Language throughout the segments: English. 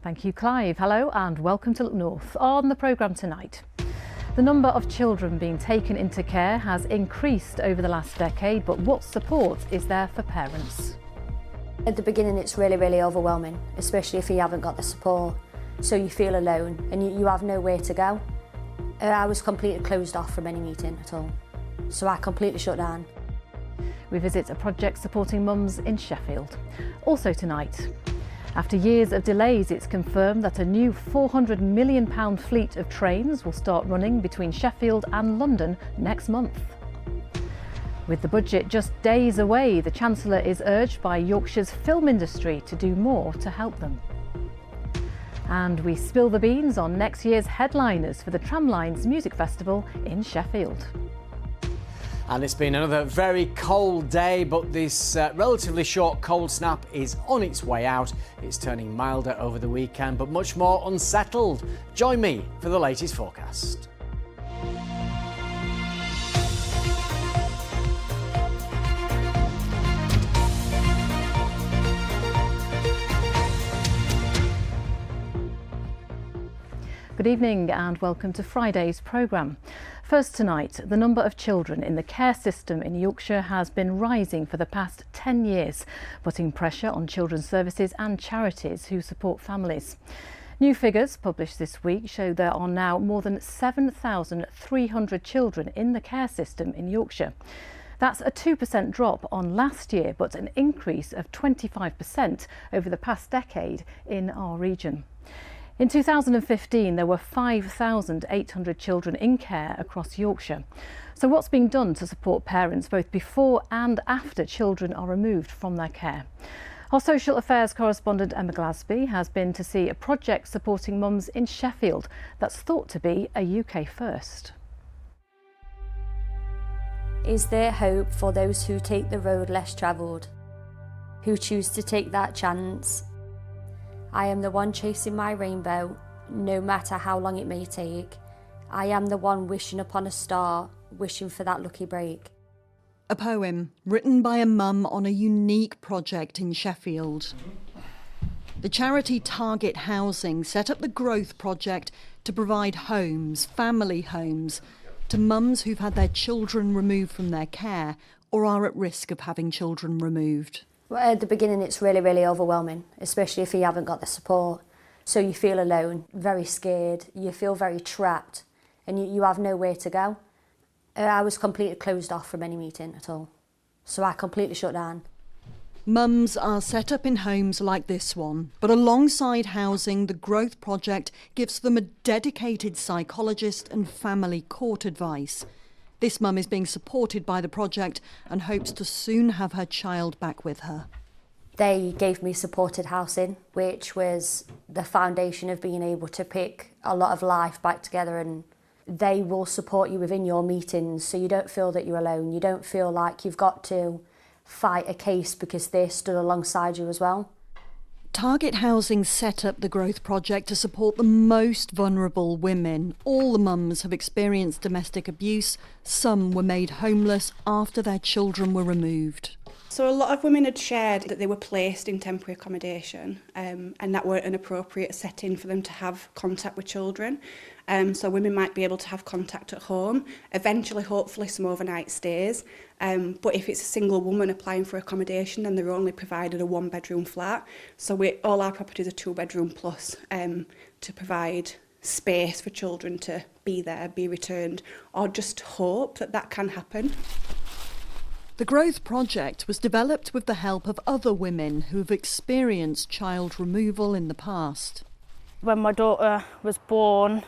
Thank you, Clive. Hello and welcome to Look North. On the programme tonight, the number of children being taken into care has increased over the last decade, but what support is there for parents? At the beginning it's really overwhelming, especially if you haven't got the support, so you feel alone and you have nowhere to go. I was completely closed off from any meeting at all, so I completely shut down. We visit a project supporting mums in Sheffield. Also tonight, after years of delays, it's confirmed that a new £400 million fleet of trains will start running between Sheffield and London next month. With the budget just days away, the Chancellor is urged by Yorkshire's film industry to do more to help them. And we spill the beans on next year's headliners for the Tramlines Music Festival in Sheffield. And it's been another very cold day, but this relatively short cold snap is on its way out. It's turning milder over the weekend, but much more unsettled. Join me for the latest forecast. Good evening and welcome to Friday's programme. First tonight, the number of children in the care system in Yorkshire has been rising for the past 10 years, putting pressure on children's services and charities who support families. New figures published this week show there are now more than 7,300 children in the care system in Yorkshire. That's a 2% drop on last year, but an increase of 25% over the past decade in our region. In 2015, there were 5,800 children in care across Yorkshire. So what's being done to support parents both before and after children are removed from their care? Our social affairs correspondent Emma Glasby has been to see a project supporting mums in Sheffield that's thought to be a UK first. Is there hope for those who take the road less travelled, who choose to take that chance? I am the one chasing my rainbow, no matter how long it may take. I am the one wishing upon a star, wishing for that lucky break. A poem written by a mum on a unique project in Sheffield. The charity Target Housing set up the Growth Project to provide homes, family homes, to mums who've had their children removed from their care or are at risk of having children removed. At the beginning it's really overwhelming, especially if you haven't got the support. So you feel alone, very scared, you feel very trapped and you have nowhere to go. I was completely closed off from any meeting at all, so I completely shut down. Mums are set up in homes like this one, but alongside housing, the Growth Project gives them a dedicated psychologist and family court advice. This mum is being supported by the project and hopes to soon have her child back with her. They gave me supported housing, which was the foundation of being able to pick a lot of life back together, and they will support you within your meetings so you don't feel that you're alone. You don't feel like you've got to fight a case because they stood alongside you as well. Target Housing set up the Growth Project to support the most vulnerable women. All the mums have experienced domestic abuse. Some were made homeless after their children were removed. So a lot of women had shared that they were placed in temporary accommodation and that weren't an appropriate setting for them to have contact with children. So women might be able to have contact at home, eventually hopefully some overnight stays. But if it's a single woman applying for accommodation, then they're only provided a 1-bedroom flat. So all our properties are 2-bedroom plus to provide space for children to be there, be returned, or just hope that that can happen. The Growth Project was developed with the help of other women who've experienced child removal in the past. When my daughter was born,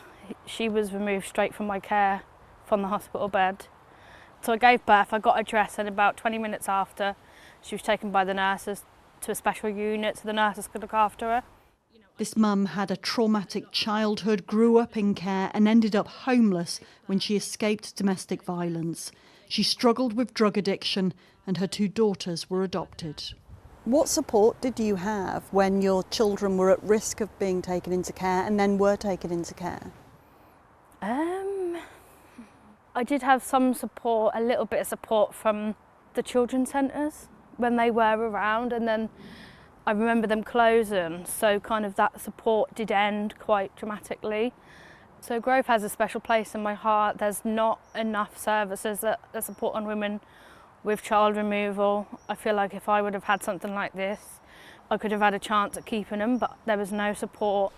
she was removed straight from my care from the hospital bed. So I gave birth, I got her dressed, and about 20 minutes after, she was taken by the nurses to a special unit so the nurses could look after her. This mum had a traumatic childhood, grew up in care and ended up homeless when she escaped domestic violence. She struggled with drug addiction and her 2 daughters were adopted. What support did you have when your children were at risk of being taken into care and then were taken into care? I did have some support, a little bit of support from the children's centres when they were around, and then I remember them closing, so kind of that support did end quite dramatically. So Grove has a special place in my heart. There's not enough services that support on women with child removal. I feel like if I would have had something like this, I could have had a chance at keeping them, but there was no support.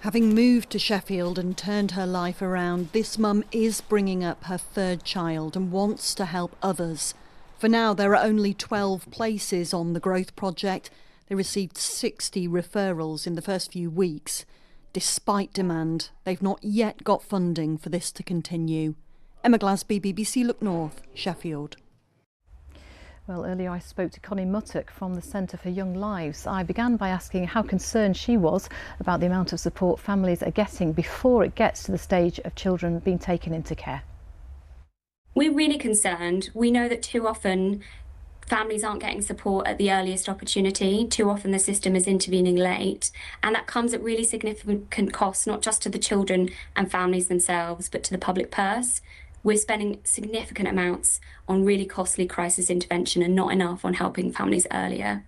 Having moved to Sheffield and turned her life around, this mum is bringing up her third child and wants to help others. For now, there are only 12 places on the Growth Project. They received 60 referrals in the first few weeks. Despite demand, they've not yet got funding for this to continue. Emma Glasby, BBC Look North, Sheffield. Well, earlier I spoke to Connie Muttock from the Centre for Young Lives. I began by asking how concerned she was about the amount of support families are getting before it gets to the stage of children being taken into care. We're really concerned. We know that too often families aren't getting support at the earliest opportunity. Too often the system is intervening late, and that comes at really significant cost, not just to the children and families themselves, but to the public purse. We're spending significant amounts on really costly crisis intervention and not enough on helping families earlier.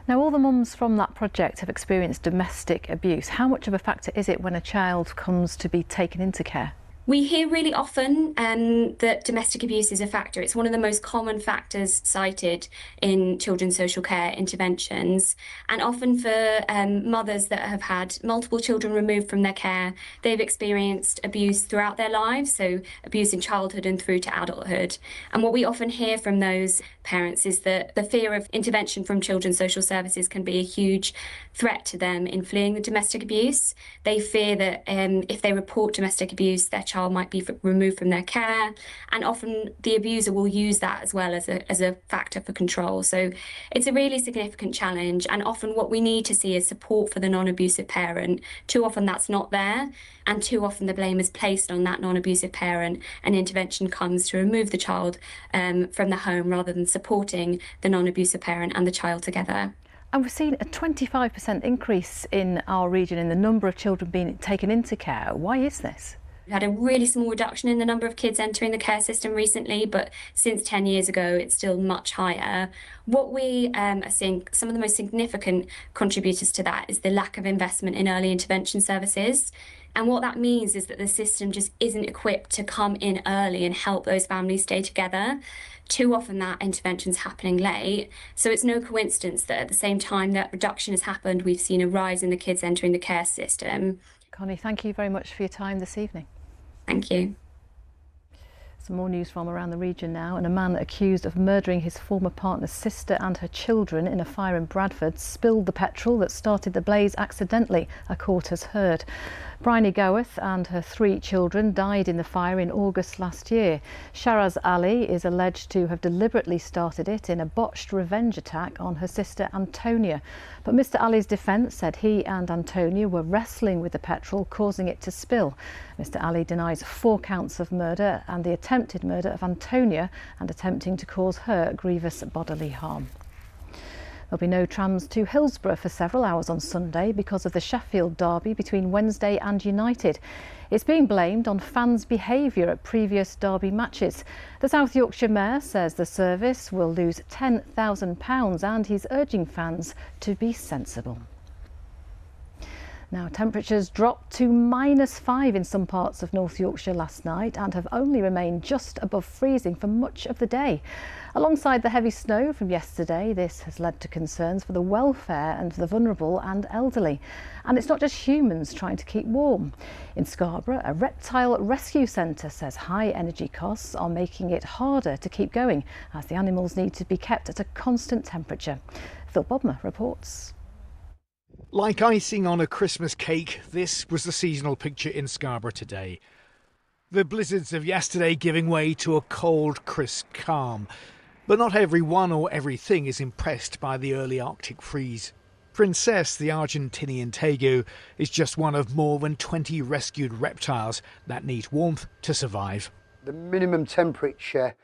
Now, all the mums from that project have experienced domestic abuse. How much of a factor is it when a child comes to be taken into care? We hear really often that domestic abuse is a factor. It's one of the most common factors cited in children's social care interventions. And often for mothers that have had multiple children removed from their care, they've experienced abuse throughout their lives, so abuse in childhood and through to adulthood. And what we often hear from those parents is that the fear of intervention from children's social services can be a huge threat to them in fleeing the domestic abuse. They fear that if they report domestic abuse, their child might be removed from their care, and often the abuser will use that as well as a factor for control. So it's a really significant challenge, and often what we need to see is support for the non-abusive parent. Too often that's not there, and too often the blame is placed on that non-abusive parent, and intervention comes to remove the child from the home rather than supporting the non-abusive parent and the child together. And we've seen a 25% increase in our region in the number of children being taken into care. Why is this? We had a really small reduction in the number of kids entering the care system recently, but since 10 years ago, it's still much higher. What we are seeing, some of the most significant contributors to that is the lack of investment in early intervention services. And what that means is that the system just isn't equipped to come in early and help those families stay together. Too often that intervention's happening late. So it's no coincidence that at the same time that reduction has happened, we've seen a rise in the kids entering the care system. Connie, thank you very much for your time this evening. Thank you. Some more news from around the region now, and a man accused of murdering his former partner's sister and her children in a fire in Bradford spilled the petrol that started the blaze accidentally, a court has heard. Bryony Goworth and her 3 children died in the fire in August last year. Sharaz Ali is alleged to have deliberately started it in a botched revenge attack on her sister Antonia. But Mr Ali's defence said he and Antonia were wrestling with the petrol, causing it to spill. Mr Ali denies 4 counts of murder and the attempted murder of Antonia and attempting to cause her grievous bodily harm. There'll be no trams to Hillsborough for several hours on Sunday because of the Sheffield derby between Wednesday and United. It's being blamed on fans' behaviour at previous derby matches. The South Yorkshire Mayor says the service will lose £10,000 and he's urging fans to be sensible. Now, temperatures dropped to -5 in some parts of North Yorkshire last night and have only remained just above freezing for much of the day. Alongside the heavy snow from yesterday, this has led to concerns for the welfare and the vulnerable and elderly. And it's not just humans trying to keep warm. In Scarborough, a reptile rescue centre says high energy costs are making it harder to keep going as the animals need to be kept at a constant temperature. Phil Bodmer reports. Like icing on a Christmas cake, this was the seasonal picture in Scarborough today. The blizzards of yesterday giving way to a cold, crisp calm. But not everyone or everything is impressed by the early Arctic freeze. Princess, the Argentinian tegu, is just one of more than 20 rescued reptiles that need warmth to survive. The minimum temperature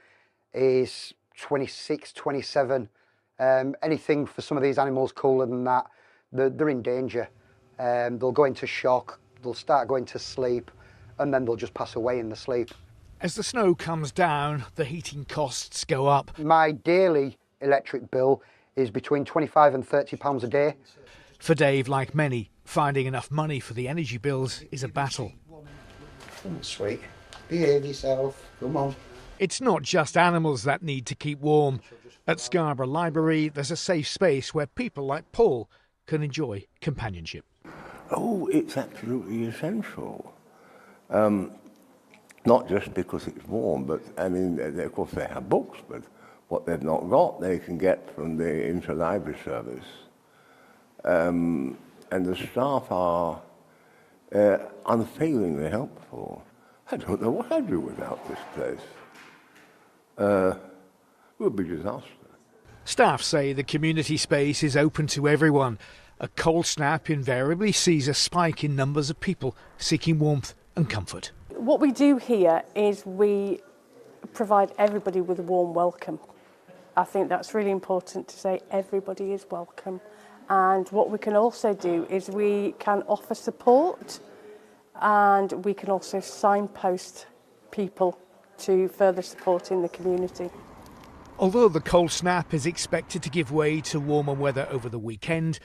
is 26, 27. Anything for some of these animals cooler than that, they're in danger. They'll go into shock, they'll start going to sleep, and then they'll just pass away in the sleep. As the snow comes down, the heating costs go up. My daily electric bill is between £25 and £30 a day. For Dave, like many, finding enough money for the energy bills is a battle. Sweet. Behave yourself. Come on. It's not just animals that need to keep warm. At Scarborough Library, there's a safe space where people like Paul can enjoy companionship. Oh, it's absolutely essential. Not just because it's warm, but I mean, of course they have books, but what they've not got, they can get from the interlibrary service. And the staff are unfailingly helpful. I don't know what I'd do without this place. It would be disaster. Staff say the community space is open to everyone. A cold snap invariably sees a spike in numbers of people seeking warmth and comfort. What we do here is we provide everybody with a warm welcome. I think that's really important to say everybody is welcome. And what we can also do is we can offer support, and we can also signpost people to further support in the community. Although the cold snap is expected to give way to warmer weather over the weekend,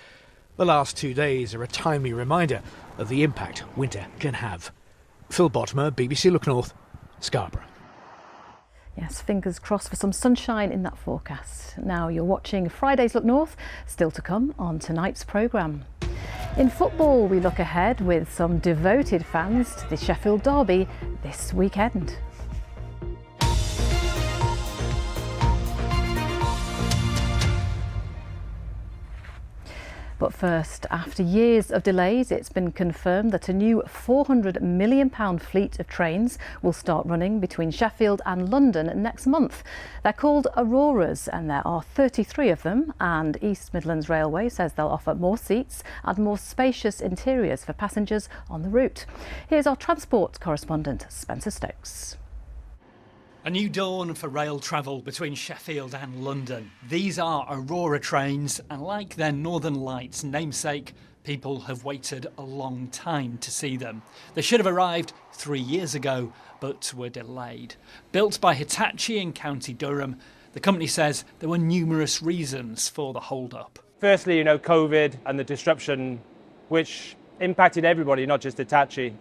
the last 2 days are a timely reminder of the impact winter can have. Phil Bottomer, BBC Look North, Scarborough. Yes, fingers crossed for some sunshine in that forecast. Now you're watching Friday's Look North, still to come on tonight's programme. In football, we look ahead with some devoted fans to the Sheffield derby this weekend. But first, after years of delays, it's been confirmed that a new £400 million fleet of trains will start running between Sheffield and London next month. They're called Auroras, and there are 33 of them, and East Midlands Railway says they'll offer more seats and more spacious interiors for passengers on the route. Here's our transport correspondent, Spencer Stokes. A new dawn for rail travel between Sheffield and London. These are Aurora trains, and like their Northern Lights namesake, people have waited a long time to see them. They should have arrived 3 years ago, but were delayed. Built by Hitachi in County Durham, the company says there were numerous reasons for the hold-up. Firstly, COVID and the disruption, which impacted everybody, not just Hitachi.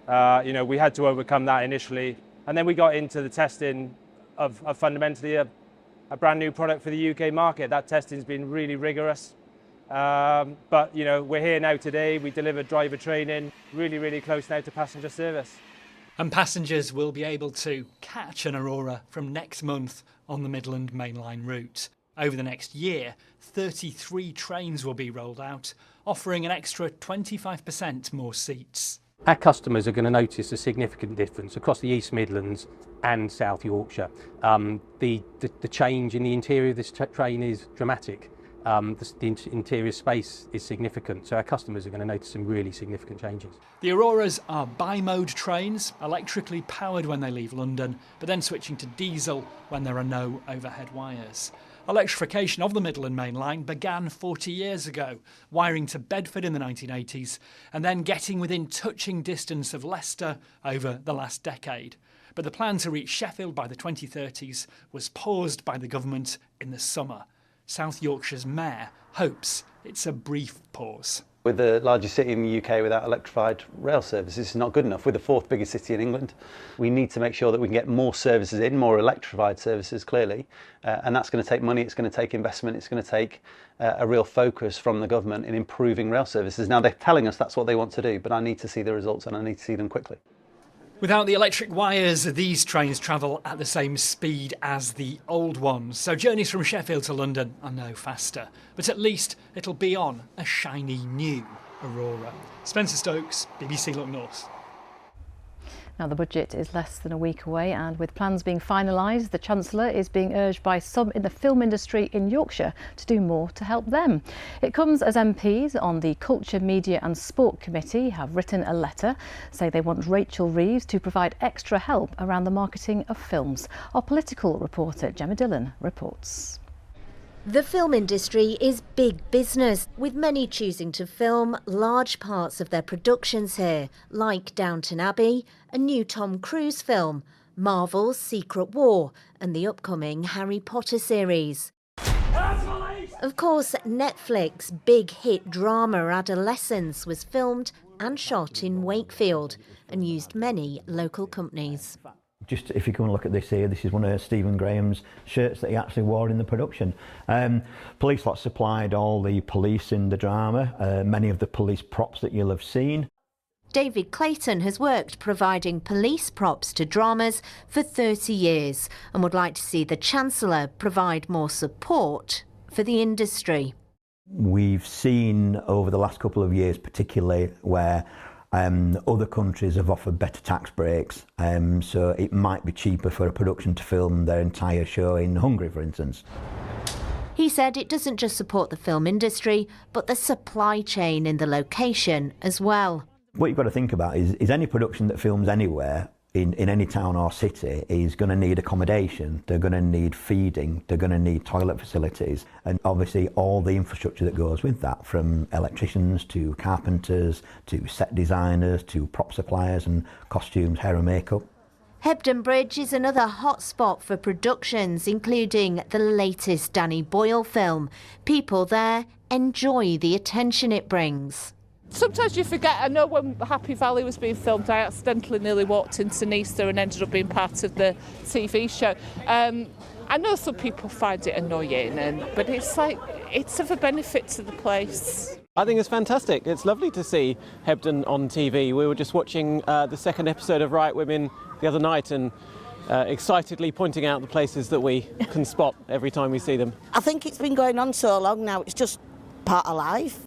We had to overcome that initially. And then we got into the testing of fundamentally a brand new product for the UK market. That testing's been really rigorous. But we're here now today. We delivered driver training, really, really close now to passenger service. And passengers will be able to catch an Aurora from next month on the Midland Mainline route. Over the next year, 33 trains will be rolled out, offering an extra 25% more seats. Our customers are going to notice a significant difference across the East Midlands and South Yorkshire. The change in the interior of this train is dramatic. The interior space is significant, so our customers are going to notice some really significant changes. The Auroras are bi-mode trains, electrically powered when they leave London, but then switching to diesel when there are no overhead wires. Electrification of the Midland Main Line began 40 years ago, wiring to Bedford in the 1980s, and then getting within touching distance of Leicester over the last decade. But the plan to reach Sheffield by the 2030s was paused by the government in the summer. South Yorkshire's mayor hopes it's a brief pause. We're the largest city in the UK without electrified rail services. It's not good enough. We're the fourth biggest city in England. We need to make sure that we can get more services in, more electrified services, clearly. And that's going to take money, it's going to take investment, it's going to take a real focus from the government in improving rail services. Now, they're telling us that's what they want to do, but I need to see the results and I need to see them quickly. Without the electric wires, these trains travel at the same speed as the old ones, so journeys from Sheffield to London are no faster. But at least it'll be on a shiny new Aurora. Spencer Stokes, BBC Look North. Now, the budget is less than a week away, and with plans being finalised, the Chancellor is being urged by some in the film industry in Yorkshire to do more to help them. It comes as MPs on the Culture, Media and Sport Committee have written a letter, say they want Rachel Reeves to provide extra help around the marketing of films. Our political reporter Gemma Dillon reports. The film industry is big business, with many choosing to film large parts of their productions here, like Downton Abbey, a new Tom Cruise film, Marvel's Secret War, and the upcoming Harry Potter series. Of course, Netflix's big hit drama Adolescence was filmed and shot in Wakefield and used many local companies. Just if you come and look at this here, this is one of Stephen Graham's shirts that he actually wore in the production. Police Lot supplied all the police in the drama, many of the police props that you'll have seen. David Clayton has worked providing police props to dramas for 30 years and would like to see the Chancellor provide more support for the industry. We've seen over the last couple of years particularly where other countries have offered better tax breaks, so it might be cheaper for a production to film their entire show in Hungary, for instance. He said it doesn't just support the film industry, but the supply chain in the location as well. What you've got to think about is any production that films anywhere, in any town or city, is going to need accommodation, they're going to need feeding, they're going to need toilet facilities, and obviously all the infrastructure that goes with that, from electricians to carpenters to set designers to prop suppliers and costumes, hair and makeup. Hebden Bridge is another hotspot for productions, including the latest Danny Boyle film. People there enjoy the attention it brings. Sometimes you forget. I know when Happy Valley was being filmed, I accidentally nearly walked into Nista and ended up being part of the TV show. I know some people find it annoying, but it's of a benefit to the place. I think it's fantastic. It's lovely to see Hebden on TV. We were just watching the second episode of Riot Women the other night and excitedly pointing out the places that we can spot every time we see them. I think it's been going on so long now, it's just part of life.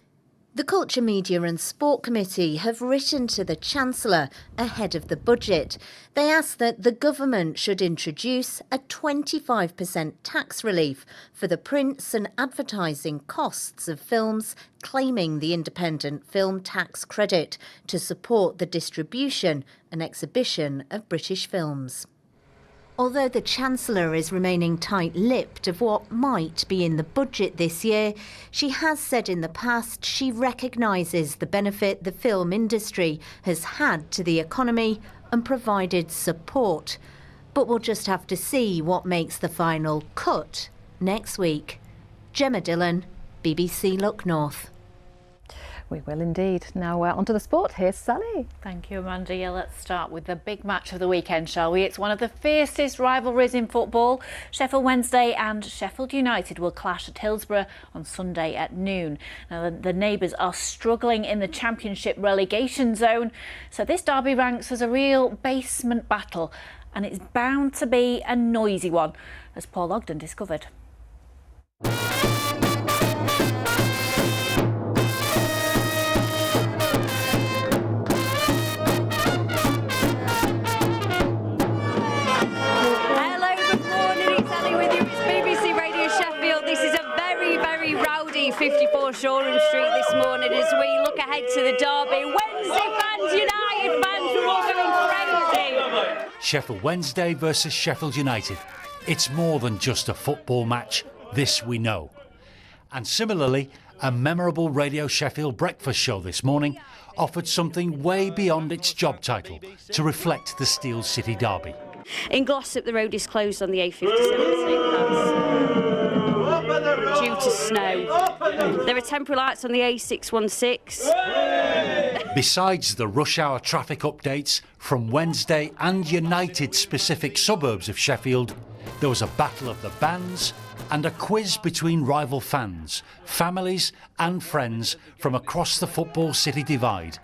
The Culture, Media and Sport Committee have written to the Chancellor ahead of the budget. They ask that the government should introduce a 25% tax relief for the prints and advertising costs of films claiming the independent film tax credit to support the distribution and exhibition of British films. Although the Chancellor is remaining tight-lipped of what might be in the budget this year, she has said in the past she recognises the benefit the film industry has had to the economy and provided support. But we'll just have to see what makes the final cut next week. Gemma Dillon, BBC Look North. We will indeed. Now onto the sport. Here's Sally. Thank you, Amanda. Yeah, let's start with the big match of the weekend, shall we? It's one of the fiercest rivalries in football. Sheffield Wednesday and Sheffield United will clash at Hillsborough on Sunday at noon. Now, the neighbours are struggling in the Championship relegation zone, so this derby ranks as a real basement battle, and it's bound to be a noisy one, as Paul Ogden discovered. This is a very, very rowdy 54 Shoreham Street this morning as we look ahead to the derby. Wednesday fans, United fans, we're all going crazy. Sheffield Wednesday versus Sheffield United. It's more than just a football match, this we know. And similarly, a memorable Radio Sheffield breakfast show this morning offered something way beyond its job title to reflect the Steel City derby. In Glossop, the road is closed on the A57 due to snow. There are temporary lights on the A616. Besides the rush hour traffic updates from Wednesday and United specific suburbs of Sheffield, there was a battle of the bands and a quiz between rival fans, families and friends from across the football city divide.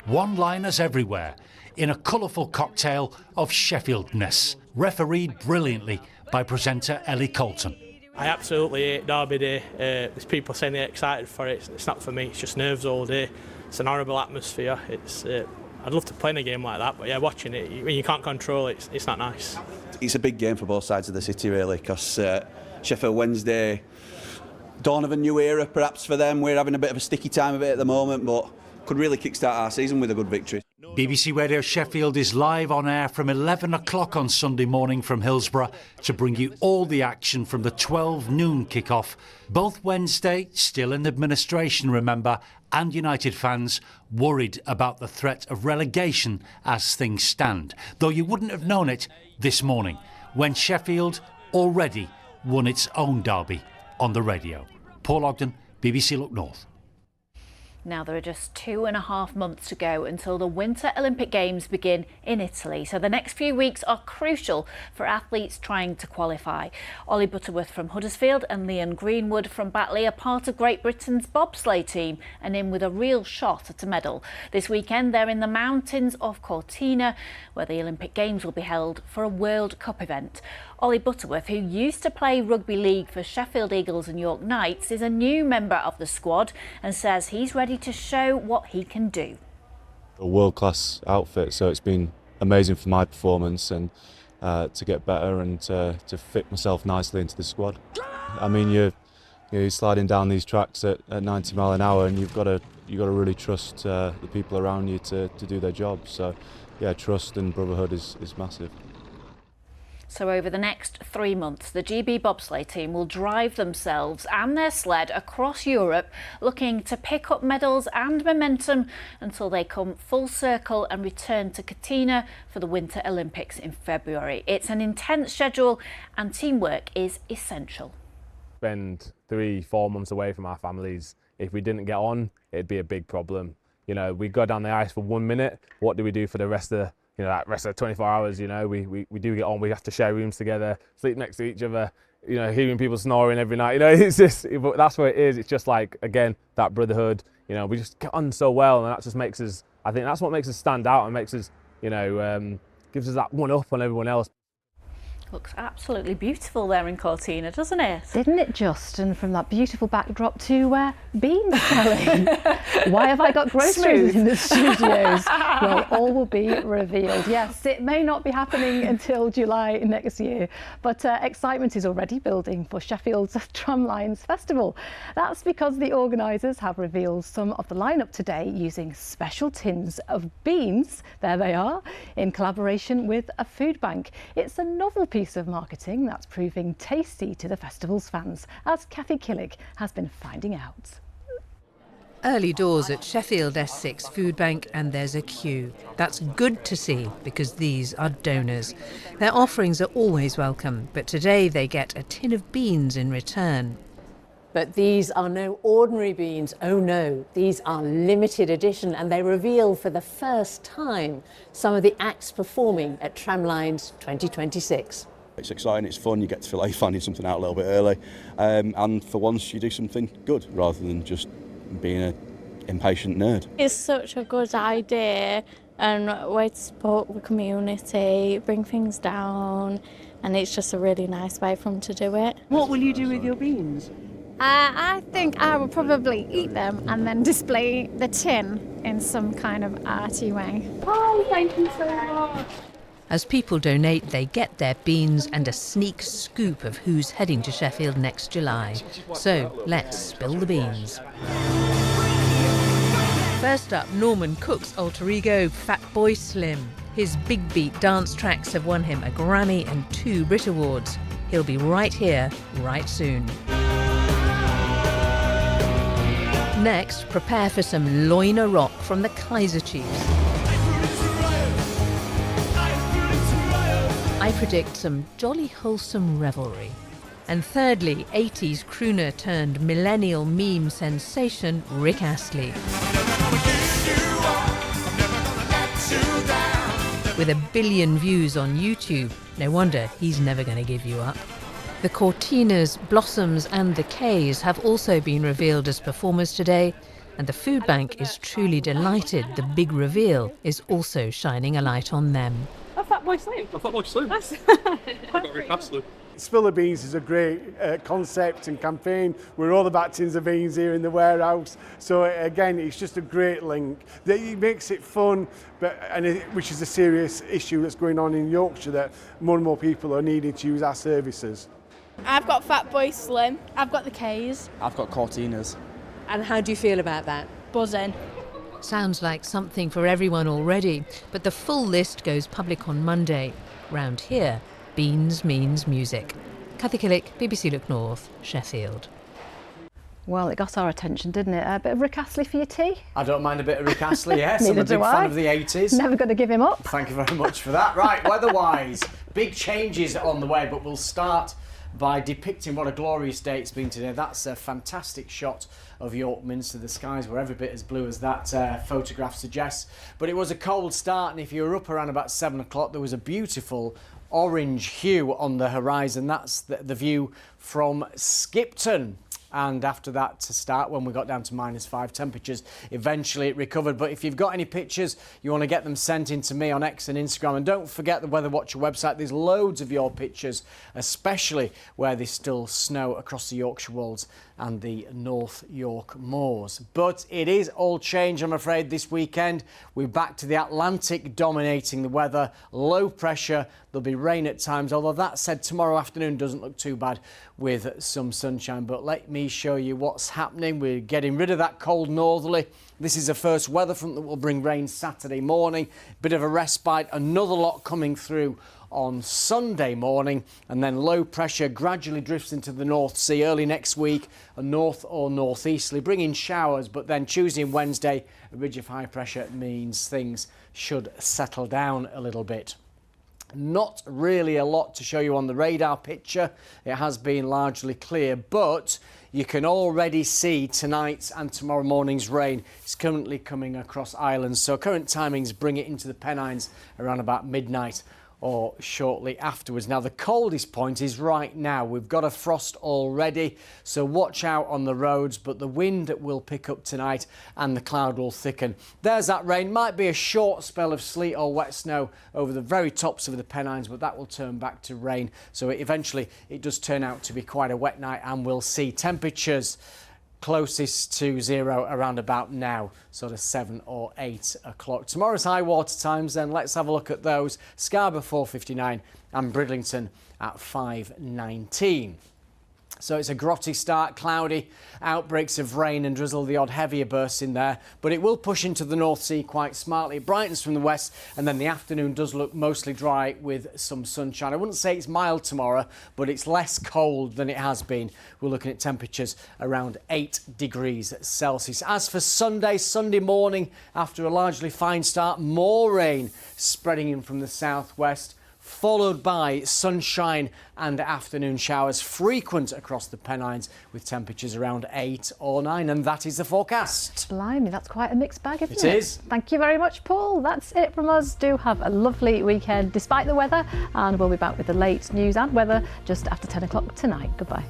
One-liners everywhere in a colourful cocktail of Sheffieldness, refereed brilliantly by presenter Ellie Colton. I absolutely hate Derby Day. There's people saying they're excited for it. It's not for me. It's just nerves all day. It's an horrible atmosphere. I'd love to play in a game like that, but yeah, watching it, when you can't control it, it's not nice. It's a big game for both sides of the city, really, because Sheffield Wednesday, dawn of a new era perhaps for them. We're having a bit of a sticky time of it at the moment, but could really kickstart our season with a good victory. BBC Radio Sheffield is live on air from 11 o'clock on Sunday morning from Hillsborough to bring you all the action from the 12 noon kick-off. Both Wednesday, still in administration, remember, and United fans worried about the threat of relegation as things stand. Though you wouldn't have known it this morning when Sheffield already won its own derby on the radio. Paul Ogden, BBC Look North. Now there are just 2.5 months to go until the Winter Olympic Games begin in Italy. So the next few weeks are crucial for athletes trying to qualify. Ollie Butterworth from Huddersfield and Leon Greenwood from Batley are part of Great Britain's bobsleigh team and in with a real shot at a medal. This weekend they're in the mountains of Cortina, where the Olympic Games will be held for a World Cup event. Ollie Butterworth, who used to play rugby league for Sheffield Eagles and York Knights, is a new member of the squad and says he's ready to show what he can do. A world-class outfit, so it's been amazing for my performance and to get better and to fit myself nicely into the squad. I mean, you're sliding down these tracks at 90 mile an hour, and you've got to really trust the people around you to do their job. So, yeah, trust and brotherhood is massive. So over the next 3 months, the GB bobsleigh team will drive themselves and their sled across Europe, looking to pick up medals and momentum until they come full circle and return to Cortina for the Winter Olympics in February. It's an intense schedule and teamwork is essential. Spend 3-4 months away from our families. If we didn't get on, it'd be a big problem. You know, we go down the ice for 1 minute. What do we do for the rest of that rest of the 24 hours? You know, we do get on. We have to share rooms together, sleep next to each other. You know, hearing people snoring every night. You know, it's just, but that's what it is. It's just like, again, that brotherhood. You know, we just get on so well, and that just makes us. I think that's what makes us stand out and makes us, gives us that one up on everyone else. Looks absolutely beautiful there in Cortina, doesn't it? Didn't it just? And from that beautiful backdrop to beans selling. Why have I got groceries in the studios? Well, all will be revealed. Yes, it may not be happening until July next year, but excitement is already building for Sheffield's Tramlines Festival. That's because the organisers have revealed some of the lineup today using special tins of beans, there they are, in collaboration with a food bank. It's a novel piece of marketing that's proving tasty to the festival's fans, as Kathy Killick has been finding out. Early doors at Sheffield S6 Food Bank, and there's a queue. That's good to see because these are donors. Their offerings are always welcome, but today they get a tin of beans in return. But these are no ordinary beans, oh no, these are limited edition, and they reveal for the first time some of the acts performing at Tramlines 2026. It's exciting, it's fun, you get to feel like you're finding something out a little bit early, and for once you do something good rather than just being an impatient nerd. It's such a good idea and way to support the community, bring things down, and it's just a really nice way for them to do it. What will you do with your beans? I think I will probably eat them and then display the tin in some kind of arty way. Oh, thank you so much. As people donate, they get their beans and a sneak scoop of who's heading to Sheffield next July. So let's spill the beans. First up, Norman Cook's alter ego, Fatboy Slim. His big beat dance tracks have won him a Grammy and 2 Brit Awards. He'll be right here, right soon. Next, prepare for some Loina rock from the Kaiser Chiefs. I predict some jolly wholesome revelry. And thirdly, 80s crooner turned millennial meme sensation Rick Astley. With 1 billion views on YouTube, no wonder he's never going to give you up. The Cortinas, Blossoms and the K's have also been revealed as performers today, and the food bank is truly delighted the big reveal is also shining a light on them. A Fatboy Slim. A Fatboy Slim. I got Rick Astley. Spill the Beans is a great concept and campaign. We're all about tins of beans here in the warehouse. So again, it's just a great link. It makes it fun, which is a serious issue that's going on in Yorkshire, that more and more people are needing to use our services. I've got Fatboy Slim. I've got the K's. I've got Cortinas. And how do you feel about that? Buzzing. Sounds like something for everyone already, but the full list goes public on Monday. Round here, beans means music. Kathy Killick, BBC Look North, Sheffield. Well, it got our attention, didn't it? A bit of Rick Astley for your tea? I don't mind a bit of Rick Astley, yes. Neither I'm a big do fan of the 80s. Never going to give him up. Thank you very much for that. Right, weather-wise, big changes on the way, but we'll start by depicting what a glorious day it's been today. That's a fantastic shot of York Minster. The skies were every bit as blue as that photograph suggests. But it was a cold start, and if you were up around about 7 o'clock, there was a beautiful orange hue on the horizon. That's the view from Skipton. And after that to start, when we got down to -5 temperatures, eventually it recovered. But if you've got any pictures, you want to get them sent in to me on X and Instagram. And don't forget the Weather Watcher website. There's loads of your pictures, especially where there's still snow across the Yorkshire Wolds and the North York Moors. But it is all change, I'm afraid, this weekend. We're back to the Atlantic dominating the weather. Low pressure. There'll be rain at times, although that said, tomorrow afternoon doesn't look too bad with some sunshine. But let me show you what's happening. We're getting rid of that cold northerly. This is the first weather front that will bring rain Saturday morning. Bit of a respite, another lot coming through on Sunday morning, and then low pressure gradually drifts into the North Sea early next week, a north or northeasterly, bringing showers. But then Tuesday and Wednesday, a ridge of high pressure means things should settle down a little bit. Not really a lot to show you on the radar picture. It has been largely clear, but you can already see tonight's and tomorrow morning's rain is currently coming across Ireland. So current timings bring it into the Pennines around about midnight or shortly afterwards. Now, the coldest point is right now. We've got a frost already, so watch out on the roads, but the wind will pick up tonight and the cloud will thicken. There's that rain. Might be a short spell of sleet or wet snow over the very tops of the Pennines, but that will turn back to rain. So eventually it does turn out to be quite a wet night, and we'll see temperatures closest to zero around about now, sort of 7 or 8 o'clock. Tomorrow's high water times, then let's have a look at those. Scarborough 4:59 and Bridlington at 5:19. So it's a grotty start, cloudy, outbreaks of rain and drizzle, the odd heavier bursts in there, but it will push into the North Sea quite smartly. It brightens from the west, and then the afternoon does look mostly dry with some sunshine. I wouldn't say it's mild tomorrow, but it's less cold than it has been. We're looking at temperatures around 8 degrees Celsius. As for Sunday morning, after a largely fine start, more rain spreading in from the southwest, followed by sunshine and afternoon showers frequent across the Pennines with temperatures around 8 or 9, and that is the forecast. Blimey, that's quite a mixed bag, isn't it? It is. Thank you very much, Paul. That's it from us. Do have a lovely weekend despite the weather, and we'll be back with the late news and weather just after 10 o'clock tonight. Goodbye.